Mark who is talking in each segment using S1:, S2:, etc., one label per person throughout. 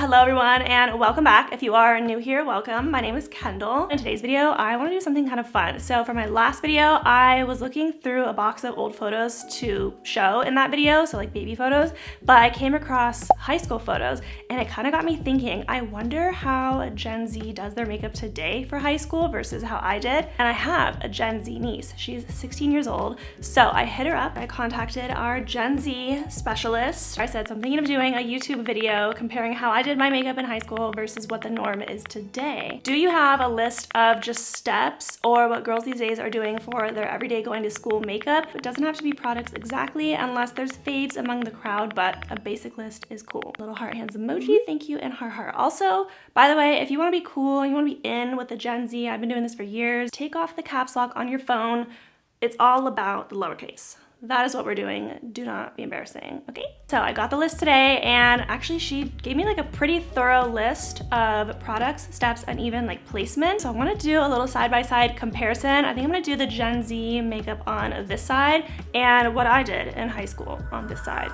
S1: Hello everyone and welcome back. If you are new here, welcome. My name is Kendall. In today's video, I want to do something kind of fun. So for my last video, I was looking through a box of old photos to show in that video, so like baby photos, but I came across high school photos and it kind of got me thinking, I wonder how Gen Z does their makeup today for high school versus how I did. And I have a Gen Z niece. She's 16 years old. So I hit her up. I contacted our Gen Z specialist. I said, so I'm thinking of doing a YouTube video comparing how I did my makeup in high school versus what the norm is today. Do you have a list of just steps or what girls these days are doing for their everyday going to school makeup? It doesn't have to be products exactly unless there's faves among the crowd, but a basic list is cool. Little heart hands emoji, thank you, and heart heart. Also, by the way, if you want to be cool, you want to be in with the Gen Z, I've been doing this for years, take off the caps lock on your phone. It's all about the lowercase. That is what we're doing. Do not be embarrassing, okay? So I got the list today and actually she gave me like a pretty thorough list of products, steps, and even like placement. So I wanna do a little side-by-side comparison. I think I'm gonna do the Gen Z makeup on this side and what I did in high school on this side.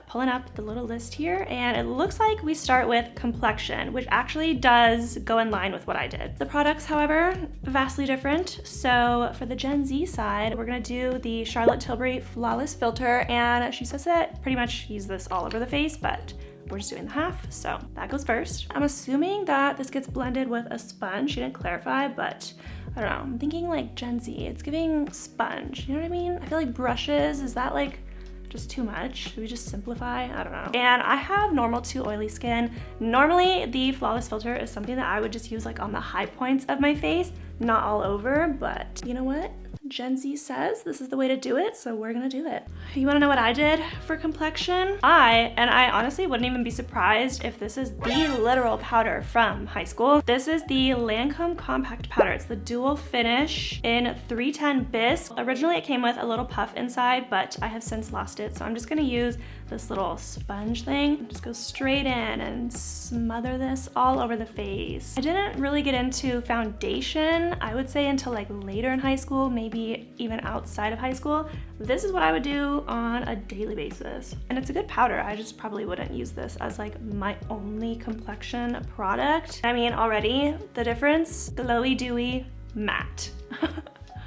S1: Pulling up the little list here, and it looks like we start with complexion, which actually does go in line with what I did. The products, however, vastly different. So for the Gen Z side, we're gonna do the Charlotte Tilbury Flawless Filter, and she says that pretty much use this all over the face, but we're just doing the half, so that goes first. I'm assuming that this gets blended with a sponge. She didn't clarify, but I don't know. I'm thinking like Gen Z, it's giving sponge, you know what I mean? I feel like brushes, is that like just too much? Should we just simplify? I don't know. And I have normal to oily skin. Normally the Flawless Filter is something that I would just use like on the high points of my face, not all over, but you know what? Gen Z says this is the way to do it, so we're gonna do it. You wanna know what I did for complexion? I honestly wouldn't even be surprised if this is the literal powder from high school. This is the Lancome Compact Powder. It's the dual finish in 310 Bisque. Originally it came with a little puff inside, but I have since lost it, so I'm just gonna use this little sponge thing. Just go straight in and smother this all over the face. I didn't really get into foundation, I would say, until like later in high school, maybe even outside of high school. This is what I would do on a daily basis. And it's a good powder. I just probably wouldn't use this as like my only complexion product. I mean, already the difference, glowy, dewy, matte.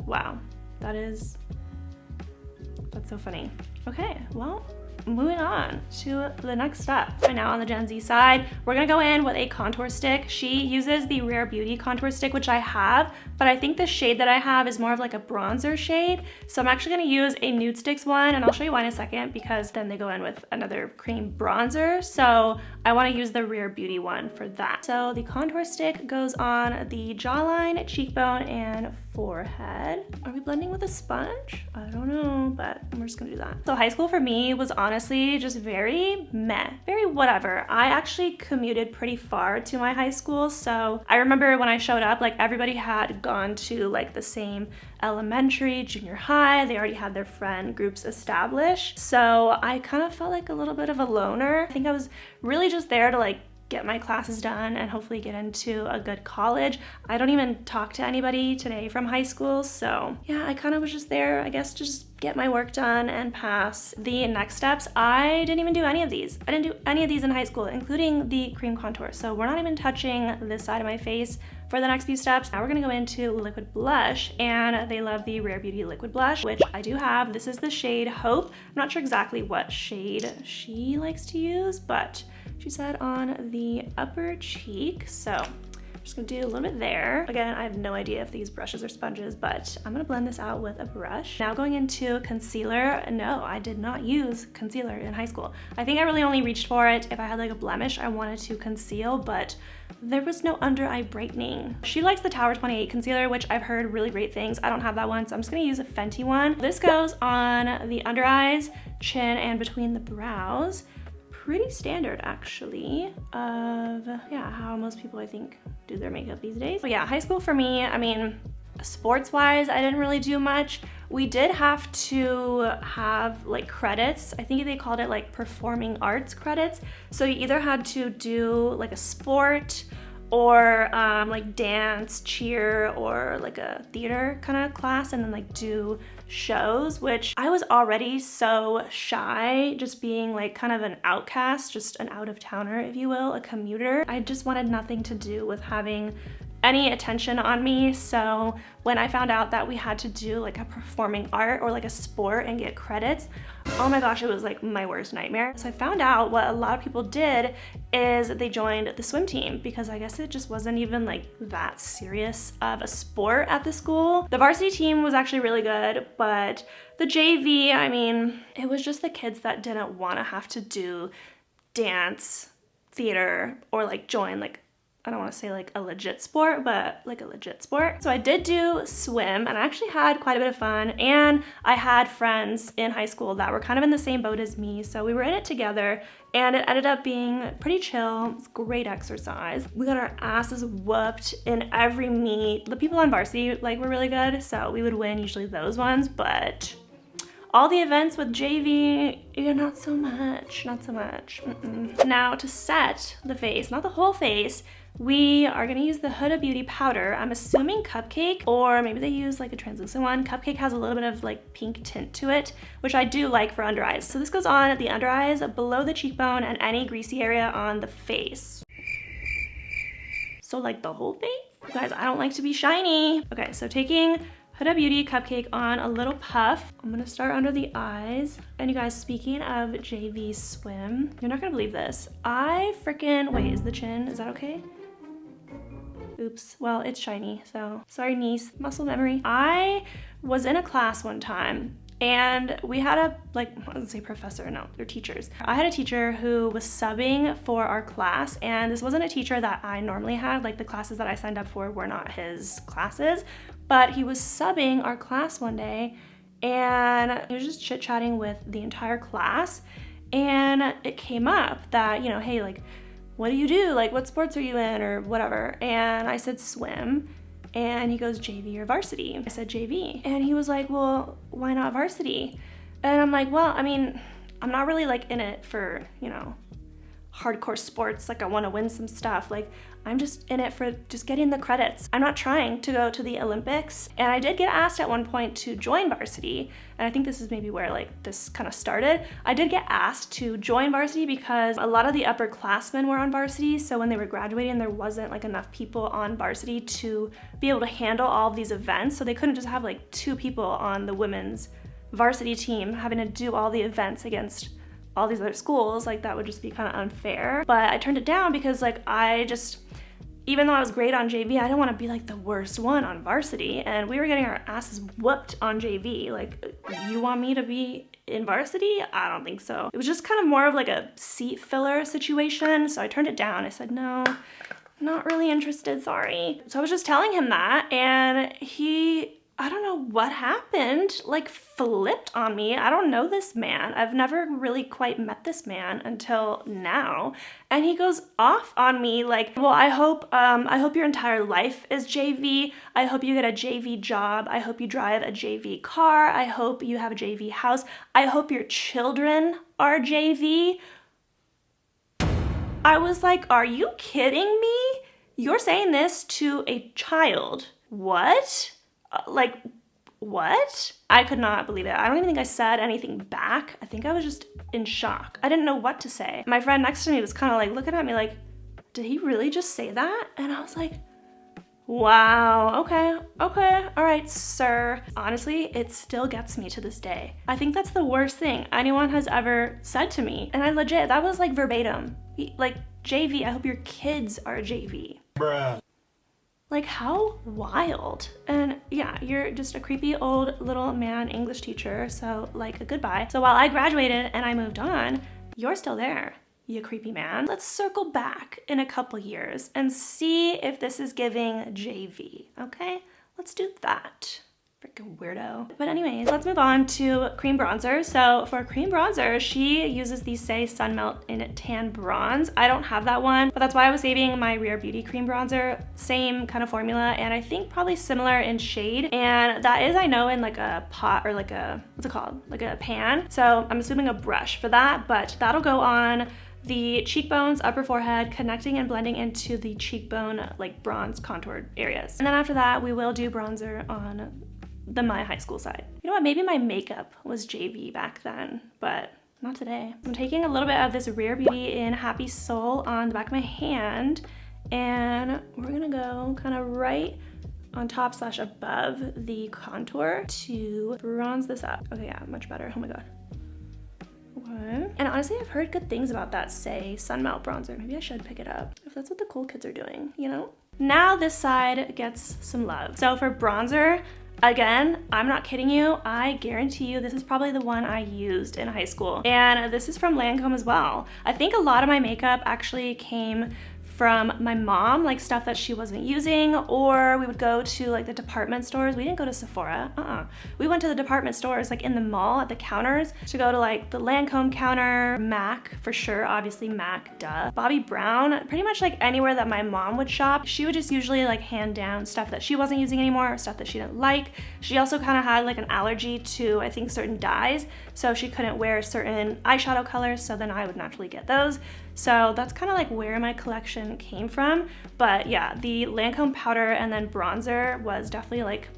S1: Wow, that's so funny. Okay, well, moving on to the next step. Right now on the Gen Z side, we're gonna go in with a contour stick. She uses the Rare Beauty contour stick, which I have, but I think the shade that I have is more of like a bronzer shade. So I'm actually gonna use a Nude Sticks one, and I'll show you why in a second because then they go in with another cream bronzer. So I wanna use the Rare Beauty one for that. So the contour stick goes on the jawline, cheekbone, and forehead. Are we blending with a sponge? I don't know, but we're just gonna do that. So high school for me was honestly just very meh, very whatever. I actually commuted pretty far to my high school, so I remember when I showed up, like everybody had gone to like the same elementary, junior high, they already had their friend groups established, so I kind of felt like a little bit of a loner. I think I was really just there to like get my classes done and hopefully get into a good college. I don't even talk to anybody today from high school, so yeah, I kind of was just there, I guess, to just get my work done and pass. The next steps, I didn't even do any of these. I didn't do any of these in high school, including the cream contour, so we're not even touching this side of my face for the next few steps. Now we're gonna go into liquid blush, and they love the Rare Beauty liquid blush, which I do have. This is the shade Hope. I'm not sure exactly what shade she likes to use, but she said on the upper cheek, so I'm just gonna do a little bit there. Again, I have no idea if these brushes are sponges, but I'm gonna blend this out with a brush. Now going into concealer. No, I did not use concealer in high school. I think I really only reached for it if I had like a blemish I wanted to conceal, but there was no under eye brightening. She likes the Tower 28 concealer, which I've heard really great things. I don't have that one, so I'm just gonna use a Fenty one. This goes on the under eyes, chin, and between the brows. Pretty standard actually of how most people I think do their makeup these days. But yeah, high school for me, I mean, sports wise, I didn't really do much. We did have to have like credits. I think they called it like performing arts credits. So you either had to do like a sport or like dance, cheer, or like a theater kind of class, and then like do shows, which I was already so shy, just being like kind of an outcast, just an out-of-towner, if you will, a commuter. I just wanted nothing to do with having any attention on me. So when I found out that we had to do like a performing art or like a sport and get credits, oh my gosh, it was like my worst nightmare. So I found out what a lot of people did is they joined the swim team, because I guess it just wasn't even like that serious of a sport at the school. The varsity team was actually really good, but the JV, I mean, it was just the kids that didn't want to have to do dance, theater, or like join like, I don't want to say like a legit sport, but like a legit sport. So I did do swim, and I actually had quite a bit of fun, and I had friends in high school that were kind of in the same boat as me, so we were in it together, and it ended up being pretty chill. It was great exercise. We got our asses whooped in every meet. The people on varsity like were really good, so we would win usually those ones, but all the events with JV, yeah, not so much, not so much. Now to set the face, not the whole face, we are gonna use the Huda Beauty powder. I'm assuming Cupcake, or maybe they use like a translucent one. Cupcake has a little bit of like pink tint to it, which I do like for under eyes. So this goes on at the under eyes, below the cheekbone, and any greasy area on the face. So like the whole face? Guys, I don't like to be shiny. Okay, so taking Huda Beauty Cupcake on a little puff. I'm gonna start under the eyes. And you guys, speaking of JV swim, you're not gonna believe this. Wait, is the chin, is that okay? Oops, well, it's shiny, so sorry niece, muscle memory. I was in a class one time, and we had a, like, I was gonna say professor, no, they're teachers. I had a teacher who was subbing for our class, and this wasn't a teacher that I normally had. Like, the classes that I signed up for were not his classes, but he was subbing our class one day, and he was just chit-chatting with the entire class, and it came up that, you know, hey, like, what do you do? Like, what sports are you in, or whatever? And I said swim. And he goes, JV or varsity? I said JV. And he was like, well, why not varsity? And I'm like, well, I mean, I'm not really like in it for, you know, hardcore sports. Like, I want to win some stuff. Like, I'm just in it for just getting the credits. I'm not trying to go to the Olympics. And I did get asked at one point to join varsity. And I think this is maybe where like this kind of started. I did get asked to join varsity because a lot of the upperclassmen were on varsity. So when they were graduating, there wasn't like enough people on varsity to be able to handle all of these events. So they couldn't just have like 2 people on the women's varsity team having to do all the events against all these other schools. Like, that would just be kind of unfair. But I turned it down because like even though I was great on JV, I didn't want to be like the worst one on varsity, and we were getting our asses whooped on JV. Like, you want me to be in varsity? I don't think so. It was just kind of more of like a seat filler situation, so I turned it down. I said, no, not really interested, sorry. So I was just telling him that, and he, I don't know what happened, like flipped on me. I don't know this man. I've never really quite met this man until now. And he goes off on me like, well, I hope your entire life is JV. I hope you get a JV job. I hope you drive a JV car. I hope you have a JV house. I hope your children are JV. I was like, are you kidding me? You're saying this to a child. What? Like, what? I could not believe it. I don't even think I said anything back. I think I was just in shock. I didn't know what to say. My friend next to me was kind of like looking at me like, did he really just say that? And I was like, wow, okay, all right, sir. Honestly, it still gets me to this day. I think that's the worst thing anyone has ever said to me. And I legit, that was like verbatim. Like, JV, I hope your kids are JV. Bruh. Like, how wild. And yeah, you're just a creepy old little man English teacher, so like, goodbye. So while I graduated and I moved on, you're still there, you creepy man. Let's circle back in a couple years and see if this is giving JV, okay? Let's do that. Freaking weirdo. But anyways, let's move on to cream bronzer. So for cream bronzer, she uses the Say Sun Melt in Tan Bronze. I don't have that one, but that's why I was saving my Rare Beauty cream bronzer. Same kind of formula, and I think probably similar in shade. And that is, I know, in like a pot or like a, what's it called? Like a pan. So I'm assuming a brush for that, but that'll go on the cheekbones, upper forehead, connecting and blending into the cheekbone, like bronze contoured areas. And then after that, we will do bronzer on my high school side. You know what, maybe my makeup was JV back then, but not today. I'm taking a little bit of this Rare Beauty in Happy Soul on the back of my hand, and we're gonna go kind of right on top / above the contour to bronze this up. Okay, yeah, much better. Oh my god. What? And honestly, I've heard good things about that Say Sunmelt bronzer. Maybe I should pick it up if that's what the cool kids are doing, you know? Now this side gets some love. So for bronzer, again, I'm not kidding you, I guarantee you this is probably the one I used in high school. And this is from Lancome as well. I think a lot of my makeup actually came from my mom, like stuff that she wasn't using, or we would go to like the department stores. We didn't go to Sephora, We went to the department stores like in the mall at the counters to go to like the Lancome counter, MAC for sure, obviously MAC, duh. Bobbi Brown, pretty much like anywhere that my mom would shop. She would just usually like hand down stuff that she wasn't using anymore or stuff that she didn't like. She also kind of had like an allergy to, I think, certain dyes, so she couldn't wear certain eyeshadow colors, so then I would naturally get those. So that's kind of like where my collection came from. But yeah, the Lancome powder and then bronzer was definitely like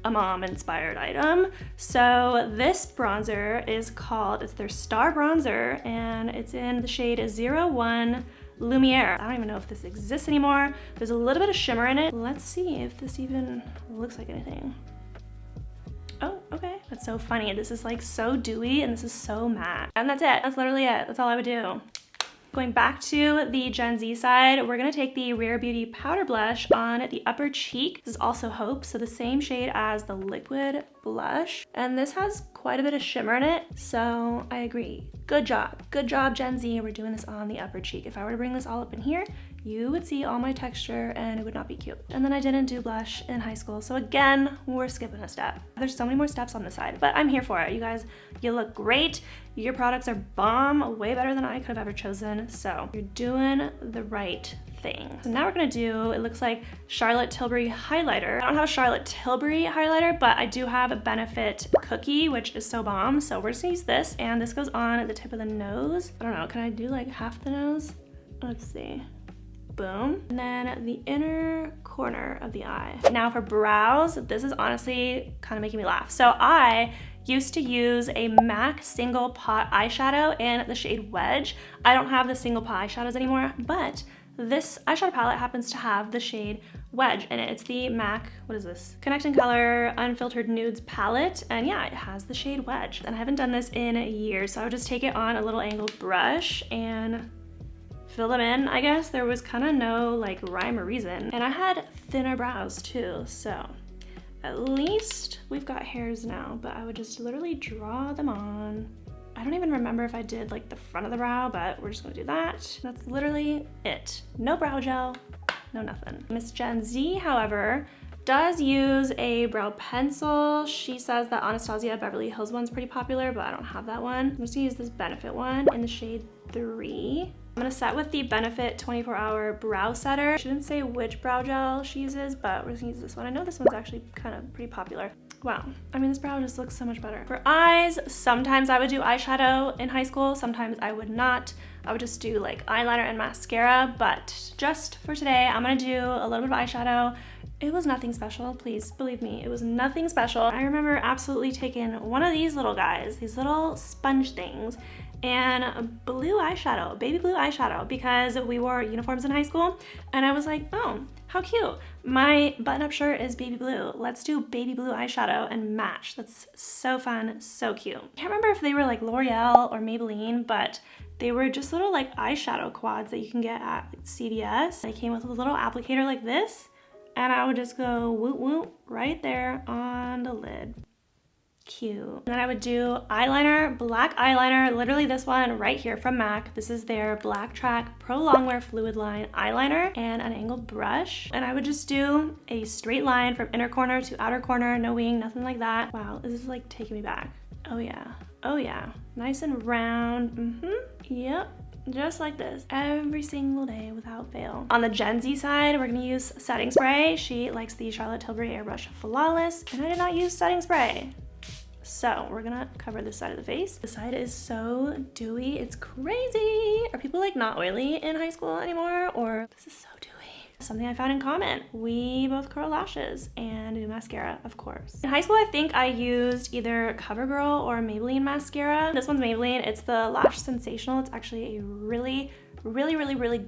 S1: a mom inspired item. So this bronzer is called, it's their Star Bronzer, and it's in the shade 01 Lumiere. I don't even know if this exists anymore. There's a little bit of shimmer in it. Let's see if this even looks like anything. Oh, okay. That's so funny. This is like so dewy and this is so matte. And that's it. That's literally it. That's all I would do. Going back to the Gen Z side, we're gonna take the Rare Beauty powder blush on the upper cheek. This is also Hope, so the same shade as the liquid blush. And this has quite a bit of shimmer in it, so I agree. Good job. Good job, Gen Z. We're doing this on the upper cheek. If I were to bring this all up in here, you would see all my texture and it would not be cute. And then I didn't do blush in high school, so again, we're skipping a step. There's so many more steps on this side, but I'm here for it. You guys, you look great. Your products are bomb, way better than I could have ever chosen, so you're doing the right thing. So now we're gonna do, it looks like Charlotte Tilbury highlighter. I don't have a Charlotte Tilbury highlighter, but I do have a Benefit Cookie, which is so bomb, so we're just gonna use this, and this goes on at the tip of the nose. I don't know, can I do like half the nose? Let's see. Boom. And then the inner corner of the eye. Now for brows, this is honestly kind of making me laugh. So I used to use a MAC single pot eyeshadow in the shade Wedge. I don't have the single pot eyeshadows anymore, but this eyeshadow palette happens to have the shade Wedge in it. It's the MAC, what is this? Connect and Color Unfiltered Nudes palette. And yeah, it has the shade Wedge. And I haven't done this in years, so I would just take it on a little angled brush and fill them in. I guess there was kind of no like rhyme or reason. And I had thinner brows too, so at least we've got hairs now, but I would just literally draw them on. I don't even remember if I did like the front of the brow, but we're just gonna do that. That's literally it. No brow gel, no nothing. Miss Gen Z, however, does use a brow pencil. She says that Anastasia Beverly Hills one's pretty popular, but I don't have that one. I'm just gonna use this Benefit one in the shade 3. I'm gonna set with the Benefit 24-hour brow setter. She didn't say which brow gel she uses, but we're just gonna use this one. I know this one's actually kind of pretty popular. Wow, I mean, this brow just looks so much better. For eyes, sometimes I would do eyeshadow in high school, sometimes I would not. I would just do like eyeliner and mascara, but just for today, I'm gonna do a little bit of eyeshadow. It was nothing special, please believe me, it was nothing special. I remember absolutely taking one of these little guys, these little sponge things, and blue eyeshadow, baby blue eyeshadow, because we wore uniforms in high school, and I was like, oh, how cute. My button-up shirt is baby blue. Let's do baby blue eyeshadow and match. That's so fun, so cute. I can't remember if they were like L'Oreal or Maybelline, but they were just little like eyeshadow quads that you can get at CVS. They came with a little applicator like this, and I would just go woot woot right there on the lid. Cute. And then I would do eyeliner, black eyeliner, literally this one right here from MAC. This is their Black Track Pro Longwear Fluid Line eyeliner and an angled brush. And I would just do a straight line from inner corner to outer corner, no wing, nothing like that. Wow, this is like taking me back. Oh yeah, oh yeah. Nice and round, yep. Just like this, every single day without fail. On the Gen Z side, we're gonna use setting spray. She likes the Charlotte Tilbury Airbrush Flawless, and I did not use setting spray. So we're gonna cover this side of the face. This side is so dewy, it's crazy. Are people like not oily in high school anymore? Or this is so dewy. Something I found in common. We both curl lashes and do mascara, of course. In high school, I think I used either CoverGirl or Maybelline mascara. This one's Maybelline. It's the Lash Sensational. It's actually a really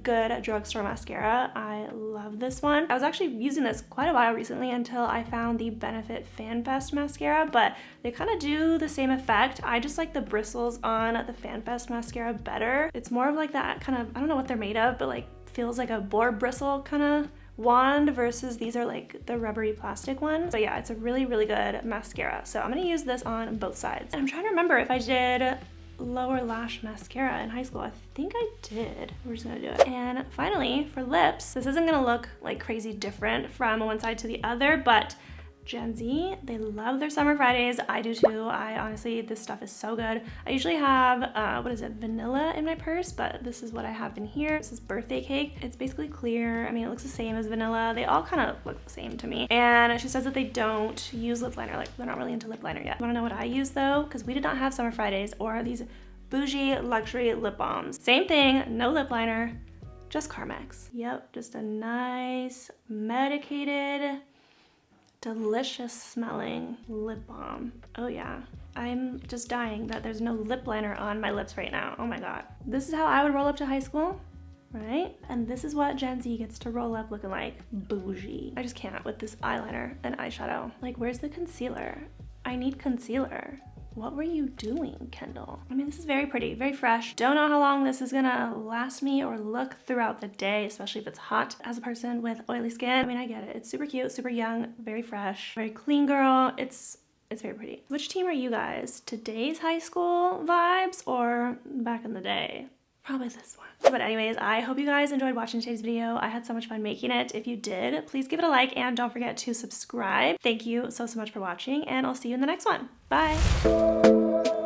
S1: good drugstore mascara. I love this one. I was actually using this quite a while recently until I found the Benefit FanFest mascara, but they kind of do the same effect. I just like the bristles on the FanFest mascara better. It's more of like that kind of, I don't know what they're made of, but like feels like a boar bristle kind of wand versus these are like the rubbery plastic ones. But yeah, it's a really good mascara. So I'm gonna use this on both sides. And I'm trying to remember if I did lower lash mascara in high school. I think I did. We're just gonna do it. And finally, for lips, this isn't gonna look like crazy different from one side to the other, but Gen Z, they love their summer Fridays. I do too. I honestly, this stuff is so good. I usually have, what is it, vanilla in my purse, but this is what I have in here. This is birthday cake. It's basically clear. I mean, it looks the same as vanilla. They all kind of look the same to me. And she says that they don't use lip liner. Like, they're not really into lip liner yet. Wanna know what I use though? Because we did not have summer Fridays or these bougie luxury lip balms. Same thing, no lip liner, just Carmex. Yep, just a nice medicated, delicious smelling lip balm. Oh yeah. I'm just dying that there's no lip liner on my lips right now. Oh my God. This is how I would roll up to high school, right? And this is what Gen Z gets to roll up looking like. Bougie. I just can't with this eyeliner and eyeshadow. Like, where's the concealer? I need concealer. What were you doing, Kendall? I mean, this is very pretty, very fresh. Don't know how long this is gonna last me or look throughout the day, especially if it's hot. As a person with oily skin, I mean, I get it. It's super cute, super young, very fresh, very clean girl. It's very pretty. Which team are you guys? Today's high school vibes or back in the day? Probably this one. But anyways, I hope you guys enjoyed watching today's video. I had so much fun making it. If you did, please give it a like and don't forget to subscribe. Thank you so much for watching and I'll see you in the next one. Bye.